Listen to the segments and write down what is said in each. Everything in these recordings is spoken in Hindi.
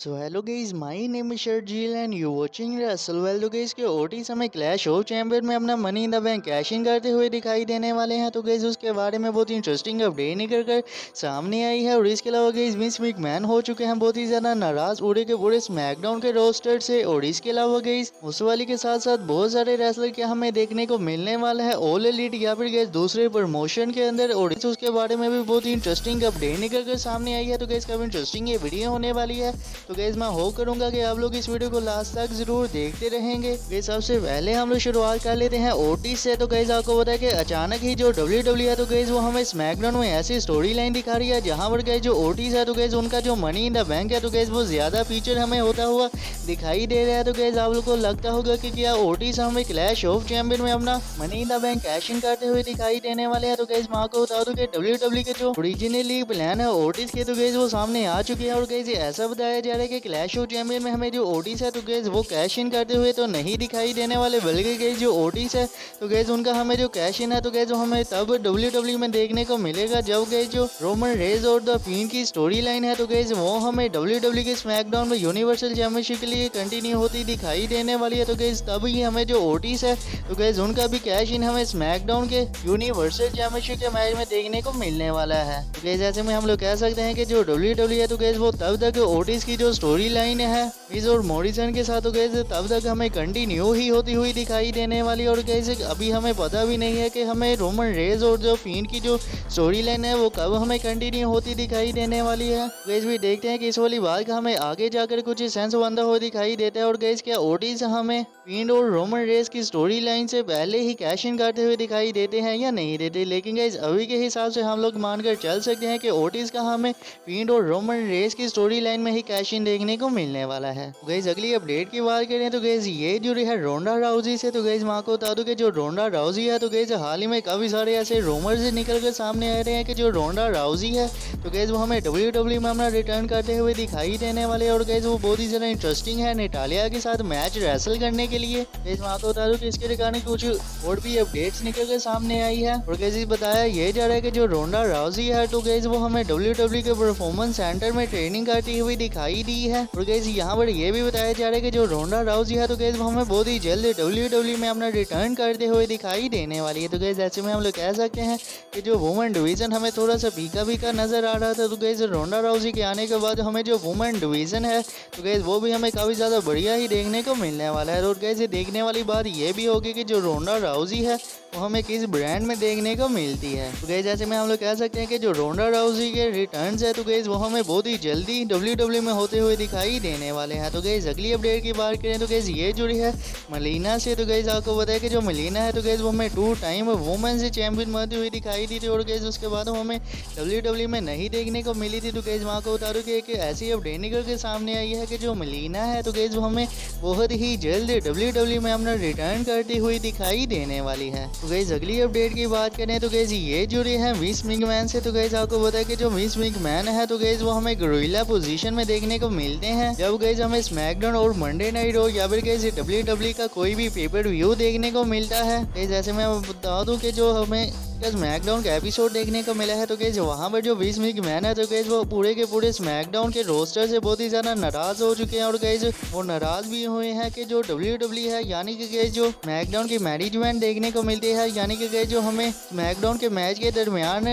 So hello guys, my name is Sharjeel and you watching Russell. Well तो गाइस के ओटी समय क्लैश ऑफ चैंबर में अपना money in the bank caching करते हुए दिखाई देने वाले हैं। तो गाइस उसके बारे में बहुत ही इंटरेस्टिंग अपडेट निकल कर सामने आई है। और इसके अलावा गाइस विंस मैकमैन हो चुके हैं बहुत ही ज्यादा नाराज पूरे के पूरे स्मैकडाउन के रोस्टर से। और इसके अलावा गाइस उस वाली के साथ साथ बहुत सारे रेसलर के हमें देखने को मिलने वाला है ऑल एलिट या फिर गाइस दूसरे प्रमोशन के अंदर। और उसके बारे में भी बहुत ही इंटरेस्टिंग अपडेट निकल कर सामने आई है। तो गाइस काफी इंटरेस्टिंग ये वीडियो होने वाली है। तो गैस मैं होप करूंगा कि आप लोग इस वीडियो को लास्ट तक जरूर देखते रहेंगे। गैस सबसे पहले हम लोग शुरुआत कर लेते हैं ओटिस से। तो गैस आपको पता है कि अचानक ही जो डब्ल्यू है तो गैस वो हमें स्मैकडाउन में ऐसी स्टोरी लाइन दिखा रही है जहां पर गैस जो ओटिस है तो गैस उनका जो मनी इन द बैंक है तो गैस वो ज्यादा फीचर हमें होता हुआ दिखाई दे रहा है। तो गैस आप लोग को लगता होगा कि क्या ओटिस हमें क्लैश ऑफ चैंपियन में अपना money in the bank caching करते हुए दिखाई देने वाले हैं। तो गैस मैं आपको बता दूं कि डब्ल्यू के जो ओरिजिनली प्लान है ओटिस के तो गैस वो सामने आ चुके हैं। और गैस ऐसा बताया जा रहा है कि क्लैश ऑफ चैंपियन में हमें जो ओटिस है तो गैस वो कैश इन करते हुए तो नहीं दिखाई देने वाले, बल्कि गैस जो ओटिस है तो गैस उनका हमें जो कैश इन है तो गैस वो हमें तब डब्ल्यू में देखने को मिलेगा जब गैस जो रोमन रेज और द फिन की स्टोरी लाइन है तो गैस वो हमें डब्ल्यू के स्मैकडाउन में यूनिवर्सल चैंपियनशिप के लिए कंटिन्यू होती दिखाई देने वाली है। तो गैस तब ही हमें जो ओटिस है तो गैस उनका भी कैश इन हमें स्मैकडाउन के यूनिवर्सल चैंपियनशिप के मैच में देखने को मिलने वाला है। तो गैस ऐसे में हम लोग कह सकते हैं कि जो डब्ल्यू है तो गैस वो तब तक ओटिस की जो स्टोरी लाइन है मिज और मॉरिसन के साथ तो गैस तब तक हमें कंटिन्यू ही होती हुई दिखाई देने वाली। और गैस अभी हमें पता भी नहीं है कि हमें रोमन रेज और जो फिन की जो स्टोरी लाइन है वो कब हमें कंटिन्यू होती दिखाई देने वाली है। गैस भी देखते हैं कि इस वाली बात का हमें आगे जाकर कुछ सेंस बनता हुआ दिखाई देता है। और गैस क्या ओटिस हमें फिन और रोमन रेज की स्टोरी लाइन से पहले ही कैश इन करते हुए दिखाई देते हैं या नहीं देते। लेकिन गैस अभी के हिसाब से हम लोग मानकर चल सकते हैं कि ओटिस का हमें फिन और रोमन रेज की स्टोरी लाइन में ही कैश इन देखने को मिलने वाला है। गैस अगली अपडेट की बात करें तो गैस ये जुड़ी है रोंडा राउजी से। तो गैस माँ को बता दूं कि जो रोंडा राउजी है तो गैस हाल ही में काफी सारे ऐसे रूमर्स निकल कर सामने आ रहे हैं कि जो रोंडा राउजी है तो गैस वो हमें डब्ल्यू में अपना रिटर्न करते हुए दिखाई देने वाले। और गैस वो बहुत ही ज्यादा इंटरेस्टिंग है नेटालिया के साथ मैच रेसल करने के लिए। गैस माँ को बता दूं कि इसके रिगार्डिंग कुछ और भी अपडेट्स निकल कर सामने आई है। और गैस बताया ये जा रहा है कि जो रोंडा राउजी है तो गैस वो हमें डब्ल्यू के परफॉर्मेंस सेंटर में ट्रेनिंग करती हुई दिखाई दी है। और गैस यहाँ पर ये भी बताया जा रहा है कि जो रोंडा राउजी है तो गैस वो हमें बहुत ही जल्द डब्ल्यू में अपना रिटर्न करते हुए दिखाई देने वाली है। तो गैस ऐसे में हम लोग कह सकते हैं कि जो वुमेन डिवीजन हमें थोड़ा सा फीका फीका नजर आ रहा था तो गैस रोंडा राउजी के आने के बाद हमें जो वुमेन डिवीजन है तो गैस वो भी हमें काफी ज्यादा बढ़िया ही देखने को मिलने वाला है। और गैस देखने वाली बात ये भी होगी कि जो रोंडा राउजी है वो हमें किस ब्रांड में देखने को मिलती है। तो गैस ऐसे में हम लोग कह सकते हैं कि जो रोंडा राउजी के रिटर्न्स है तो गैस वो हमें बहुत ही जल्दी डब्ल्यू में होते हुए दिखाई देने वाले हैं। तो गैस अगली अपडेट की बात करें तो गैस ये जुड़ी है मलीना से। तो गैस आपको बताया कि जो मलीना है तो गैस वो हमें 2 टाइम वुमेन्स चैंपियन बनती हुई दिखाई दी थी। और गैस उसके बाद वो हमें डब्ल्यू में नहीं देखने को मिली थी। तो गैस वहाँ को बता दूं कि एक ऐसी अपडेट निकल के सामने आई है कि जो मलीना है तो गैस वो हमें बहुत ही जल्द डब्ल्यू में अपना रिटर्न करती हुई दिखाई देने वाली है। तो गैस अगली अपडेट की बात करें तो गैस ये जुड़ी है विंस मैकमैन से। तो गैस आपको पता है कि जो विंस मैकमैन है तो गैस वो हमें गोरिल्ला पोजीशन में देखने को मिलते हैं जब गैस हमें स्मैकडाउन और मंडे नाइट हो या फिर गैस डब्ल्यू का कोई भी पेपर व्यू देखने को मिलता है। गैस ऐसे मैं बता दूं कि जो हमें स्मैकडाउन का एपिसोड देखने को मिला है तो गैस वहाँ पर जो विंस मैकमैन है तो गैस वो पूरे के पूरे स्मैकडाउन के रोस्टर से बहुत ही ज्यादा नाराज हो चुके हैं। और गैस वो नाराज भी हुए हैं कि जो डब्ल्यू है यानी कि गैस जो स्मैकडाउन की मैनेजमेंट देखने को मिलती है यानी कि गैस जो हमें स्मैकडाउन के मैच के दरमियान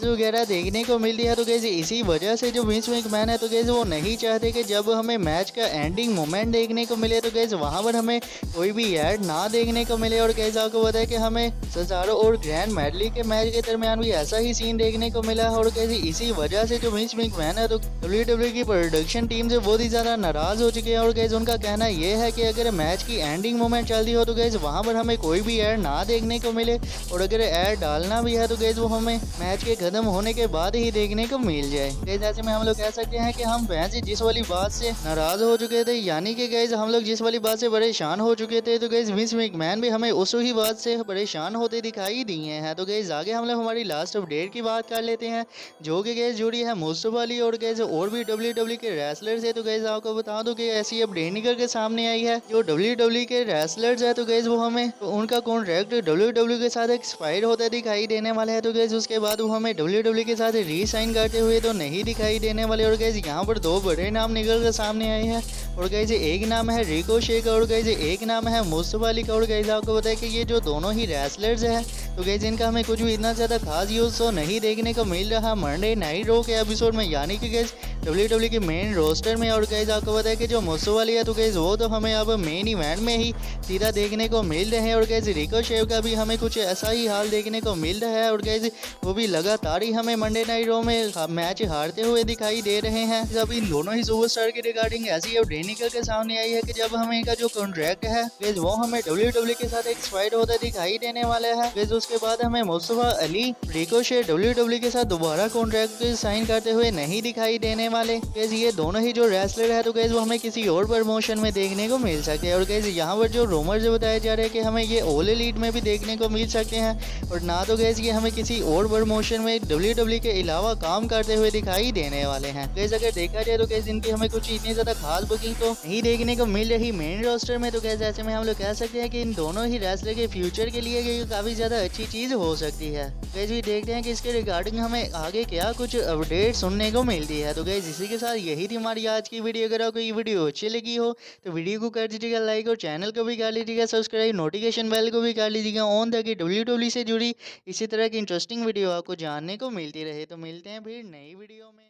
वगैरह देखने को मिलती है। तो गैस इसी वजह से जो विंस मैकमैन है तो गैस वो नहीं चाहते कि जब हमें मैच का एंडिंग मोमेंट देखने को मिले तो गैस वहाँ पर हमें कोई भी ऐड ना देखने को मिले। और गैस आपको पता है कि हमें सजारो और ग्रैंड मेडली के मैच के दरमियान भी ऐसा ही सीन देखने को मिला है। और कैसे इसी वजह से जो विंस मैकमैन है तो डब्ल्यू की प्रोडक्शन टीम से बहुत ही ज्यादा नाराज हो चुके हैं। और कैसे उनका कहना यह है कि अगर मैच की एंडिंग मोमेंट चल रही हो तो कैसे वहां पर हमें कोई भी ऐड ना देखने को मिले। और अगर ऐड डालना भी है तो कैसे वो हमें मैच के खत्म होने के बाद ही देखने को मिल जाए। कैसे ऐसे में हम लोग कह सकते हैं कि हम फैंस जिस वाली बात से नाराज हो चुके थे यानी कि गैस हम लोग जिस वाली बात से परेशान हो चुके थे तो गैस विंस मैकमैन भी हमें उस ही बात से परेशान होते दिखाई दिए हैं। तो गाइस आगे हम लोग हमारी लास्ट अपडेट की बात कर लेते हैं, जो कि गाइस जुड़ी है मुस्तफा अली और गाइस और भी WWE के रेसलर्स है। तो गाइस आपको बता दूं कि ऐसी अपडेट निकल के सामने आई है, जो WWE के रेसलर्स है तो गाइस वो हमें उनका कॉन्ट्रैक्ट WWE के साथ एक्सपायर होता दिखाई देने वाला है। तो गाइस उसके बाद वो हमें WWE के साथ री साइन करते हुए तो नहीं दिखाई देने वाले। और गाइस यहाँ पर दो बड़े नाम निकल कर सामने आए हैं, और गाइस एक नाम है रिकोशे का और गाइस एक नाम है मुस्तफा अली का। और गाइस आपको बताया कि ये जो दोनों ही रेसलर्स हैं तो गाइस इनका हमें कुछ भी इतना ज़्यादा खास यूज़ तो नहीं देखने को मिल रहा मंडे नाइट रो के एपिसोड में, यानी कि गाइस WWE के मेन रोस्टर में। और गाइस आपको बताया कि जो मुस्तफा अली है तो गाइस वो तो हमें अब मेन इवेंट में ही सीधा देखने को मिल रहे हैं। और गाइस रिकोशे का भी हमें कुछ ऐसा ही हाल देखने को मिल रहा है, और गाइस वो भी लगातार ही हमें मंडे नाइट रो में मैच हारते हुए दिखाई दे रहे हैं। अब इन दोनों ही सुपरस्टार के रिगार्डिंग ऐसी अपडेट निकल के सामने आई है कि जब हमें इनका जो कॉन्ट्रैक्ट है गाइस वो हमें WWE के साथ एक्सपायर होता दिखाई देने वाला है। गाइस उसके बाद हमें मुस्तफा अली रिकोशे WWE के साथ दोबारा कॉन्ट्रैक्ट साइन करते हुए नहीं दिखाई देने वाले। गाइस ये दोनों ही जो रेसलर है तो गाइस वो हमें किसी और प्रमोशन में देखने को मिल सकते हैं। और गाइस यहाँ पर जो रूमर्स बताए जा रहे हैं कि हमें ये ऑल एलीट में भी देखने को मिल सकते हैं, और ना तो गाइस ये हमें किसी और प्रमोशन में WWE के अलावा काम करते हुए दिखाई देने वाले हैं। गाइस अगर देखा जाए तो गाइस इनकी हमें कुछ इतनी ज्यादा खास बुकिंग तो नहीं देखने को मिल रही मेन रोस्टर में। तो गाइस ऐसे में हम लोग कह सकते हैं कि इन दोनों ही रेसलर के फ्यूचर के लिए ये काफी ज्यादा अच्छी चीज हो सकती है। गाइस भी देखते हैं कि इसके रिगार्डिंग हमें आगे क्या कुछ अपडेट सुनने को मिलती है। तो गाइस इसी के साथ यही थी हमारी आज की वीडियो। अगर आपको ये वीडियो अच्छी लगी हो तो वीडियो को कर दीजिएगा लाइक, और चैनल को भी कर लीजिएगा सब्सक्राइब, नोटिफिकेशन बेल को भी कर लीजिएगा ऑन, ताकि WWE से जुड़ी इसी तरह की इंटरेस्टिंग वीडियो आपको जानने को मिलती रहे। तो मिलते हैं फिर नई वीडियो में।